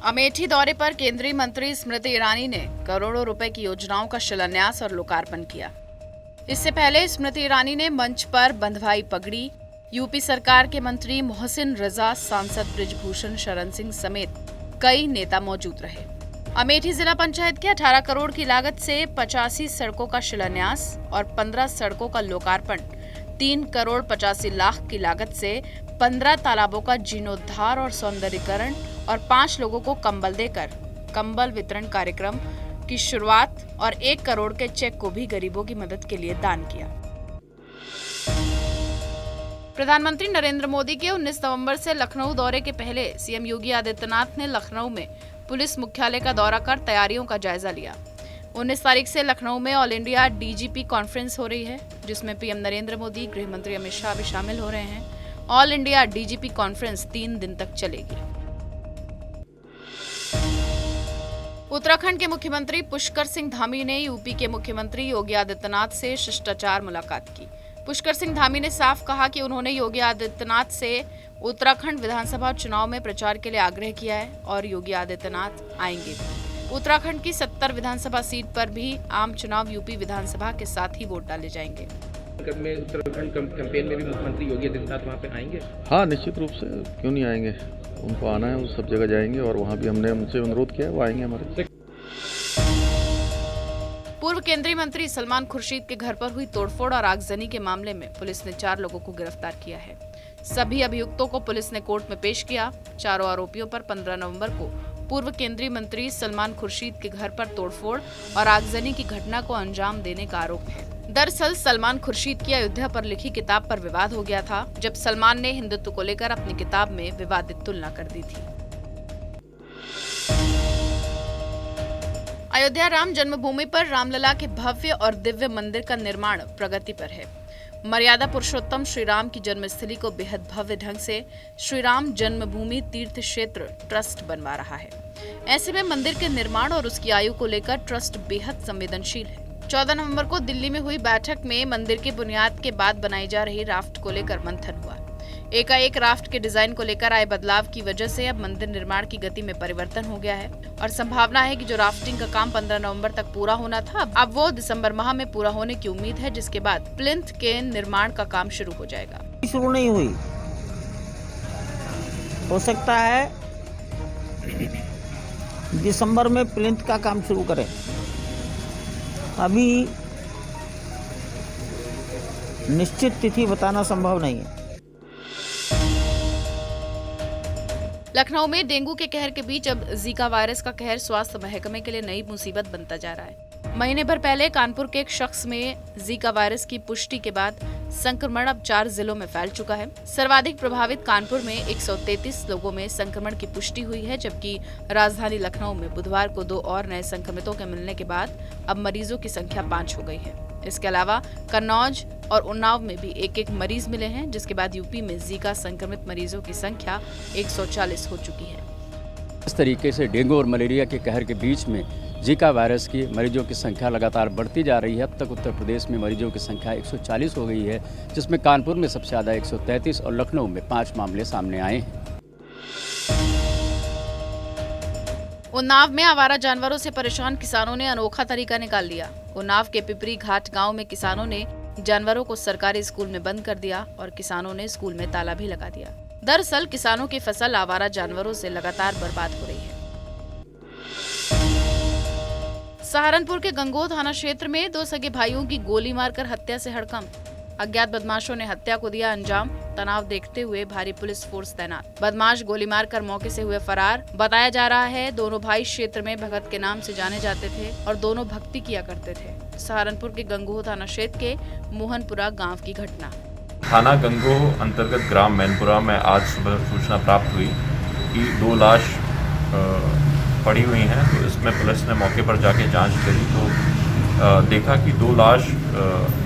अमेठी दौरे पर केंद्रीय मंत्री स्मृति ईरानी ने करोड़ों रुपए की योजनाओं का शिलान्यास और लोकार्पण किया। इससे पहले स्मृति ईरानी ने मंच पर बंधवाई पगड़ी। यूपी सरकार के मंत्री मोहसिन रजा, सांसद बृजभूषण शरण सिंह समेत कई नेता मौजूद रहे। अमेठी जिला पंचायत के 18 करोड़ की लागत से 85 सड़कों का शिलान्यास और 15 सड़कों का लोकार्पण, 3 करोड़ 85 लाख की लागत से 15 तालाबों का जीर्णोद्धार और सौंदर्यीकरण और 5 लोगों को कंबल देकर कंबल वितरण कार्यक्रम की शुरुआत और 1 करोड़ के चेक को भी गरीबों की मदद के लिए दान किया। प्रधानमंत्री नरेंद्र मोदी के 19 नवंबर से लखनऊ दौरे के पहले सीएम योगी आदित्यनाथ ने लखनऊ में पुलिस मुख्यालय का दौरा कर तैयारियों का जायजा लिया। 19 तारीख से लखनऊ में ऑल इंडिया डीजीपी कॉन्फ्रेंस हो रही है, जिसमें पीएम नरेंद्र मोदी, गृह मंत्री अमित शाह भी शामिल हो रहे हैं। ऑल इंडिया डीजीपी कॉन्फ्रेंस 3 दिन तक चलेगी। उत्तराखंड के मुख्यमंत्री पुष्कर सिंह धामी ने यूपी के मुख्यमंत्री योगी आदित्यनाथ से शिष्टाचार मुलाकात की। पुष्कर सिंह धामी ने साफ कहा कि उन्होंने योगी आदित्यनाथ से उत्तराखंड विधानसभा चुनाव में प्रचार के लिए आग्रह किया है और योगी आदित्यनाथ आएंगे भी। उत्तराखंड की 70 विधानसभा सीट पर भी आम चुनाव यूपी विधानसभा के साथ ही वोट डाले जाएंगे। में उत्तराखंड कैंपेन में भी मुख्यमंत्री योगी आदित्यनाथ वहाँ पे आएंगे? हाँ, निश्चित रूप से, क्यों नहीं आएंगे। उनको आना है, वो सब जगह जाएंगे और वहाँ भी हमने उनसे अनुरोध किया है, वो आएंगे हमारे। पूर्व केंद्रीय मंत्री सलमान खुर्शीद के घर पर हुई तोड़फोड़ और आगजनी के मामले में पुलिस ने 4 लोगों को गिरफ्तार किया है। सभी अभियुक्तों को पुलिस ने कोर्ट में पेश किया। चारों आरोपियों पर 15 नवंबर को पूर्व केंद्रीय मंत्री सलमान खुर्शीद के घर पर तोड़फोड़ और आगजनी की घटना को अंजाम देने का आरोप है। दरअसल सलमान खुर्शीद की अयोध्या पर लिखी किताब पर विवाद हो गया था, जब सलमान ने हिंदुत्व को लेकर अपनी किताब में विवादित तुलना कर दी थी। अयोध्या राम जन्मभूमि पर रामलला के भव्य और दिव्य मंदिर का निर्माण प्रगति पर है। मर्यादा पुरुषोत्तम श्री राम की जन्मस्थली को बेहद भव्य ढंग से श्री राम जन्मभूमि तीर्थ क्षेत्र ट्रस्ट बनवा रहा है। ऐसे में मंदिर के निर्माण और उसकी आयु को लेकर ट्रस्ट बेहद संवेदनशील है। 14 नवंबर को दिल्ली में हुई बैठक में मंदिर की बुनियाद के बाद बनाई जा रही राफ्ट को लेकर मंथन हुआ। एकाएक राफ्ट के डिजाइन को लेकर आए बदलाव की वजह से अब मंदिर निर्माण की गति में परिवर्तन हो गया है और संभावना है कि जो राफ्टिंग का काम 15 नवंबर तक पूरा होना था, अब वो दिसंबर माह में पूरा होने की उम्मीद है, जिसके बाद प्लिंथ के निर्माण का काम शुरू हो जाएगा। शुरू नहीं हुई, हो सकता है दिसंबर में प्लिंथ का काम शुरू करें। अभी निश्चित तिथि बताना संभव नहीं है। लखनऊ में डेंगू के कहर के बीच अब जीका वायरस का कहर स्वास्थ्य महकमे के लिए नई मुसीबत बनता जा रहा है। महीने भर पहले कानपुर के एक शख्स में जीका वायरस की पुष्टि के बाद संक्रमण अब 4 जिलों में फैल चुका है। सर्वाधिक प्रभावित कानपुर में 133 लोगों में संक्रमण की पुष्टि हुई है, जबकि राजधानी लखनऊ में बुधवार को 2 और नए संक्रमितों के मिलने के बाद अब मरीजों की संख्या 5 हो गई है। इसके अलावा कन्नौज और उन्नाव में भी एक मरीज मिले हैं, जिसके बाद यूपी में जीका संक्रमित मरीजों की संख्या 140 हो चुकी है। इस तरीके से डेंगू और मलेरिया के कहर के बीच में जीका वायरस की मरीजों की संख्या लगातार बढ़ती जा रही है। अब तक उत्तर प्रदेश में मरीजों की संख्या 140 हो गई है, जिसमें कानपुर में सबसे ज़्यादा 133 और लखनऊ में 5 मामले सामने आए हैं। उन्नाव में आवारा जानवरों से परेशान किसानों ने अनोखा तरीका निकाल लिया। उन्नाव के पिपरी घाट गांव में किसानों ने जानवरों को सरकारी स्कूल में बंद कर दिया और किसानों ने स्कूल में ताला भी लगा दिया। दरअसल किसानों की फसल आवारा जानवरों से लगातार बर्बाद हो रही है। सहारनपुर के गंगोह थाना क्षेत्र में 2 सगे भाइयों की गोली मारकर हत्या से हड़कंप। अज्ञात बदमाशों ने हत्या को दिया अंजाम। तनाव देखते हुए भारी पुलिस फोर्स तैनात। बदमाश गोली मारकर मौके से हुए फरार। बताया जा रहा है दोनों भाई क्षेत्र में भगत के नाम से जाने जाते थे और दोनों भक्ति किया करते थे। सहारनपुर के गंगोह थाना क्षेत्र के मोहनपुरा गांव की घटना। थाना गंगोह अंतर्गत ग्राम मैनपुरा में आज सुबह सूचना प्राप्त हुई कि 2 लाश पड़ी हुई हैं। तो इसमें पुलिस ने मौके पर जाके जांच करी तो देखा कि 2 लाश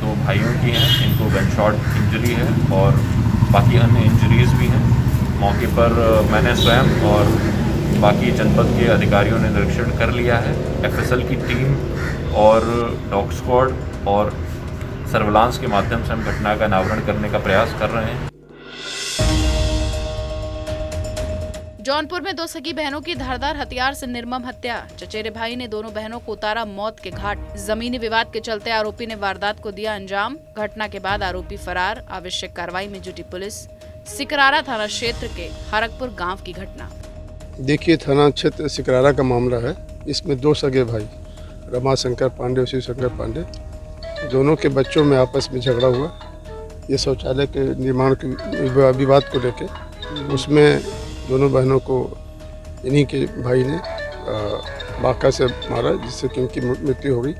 2 भाइयों की हैं। इनको गनशॉट इंजरी है और बाकी अन्य इंजरीज भी हैं। मौके पर मैंने स्वयं और बाकी जनपद के अधिकारियों ने निरीक्षण कर लिया है। एफएसएल की टीम और डॉग स्क्वाड और सर्विलांस के माध्यम से हम घटना का अनावरण करने का प्रयास कर रहे हैं। जौनपुर में 2 सगी बहनों की धारदार हथियार से निर्मम हत्या। चचेरे भाई ने दोनों बहनों को उतारा मौत के घाट। जमीनी विवाद के चलते आरोपी ने वारदात को दिया अंजाम। घटना के बाद आरोपी फरार। आवश्यक कार्रवाई में जुटी पुलिस। सिकरारा थाना क्षेत्र के हरकपुर गांव की घटना। देखिए, थाना क्षेत्र सिकरारा का मामला है। इसमें 2 सगे भाई रमाशंकर पांडे और शिवशंकर पांडे, दोनों के बच्चों में आपस में झगड़ा हुआ। ये शौचालय के निर्माण के विवाद को लेकर उसमें दोनों बहनों को इन्हीं के भाई ने बाका से मारा, जिससे कि उनकी मृत्यु हो गई।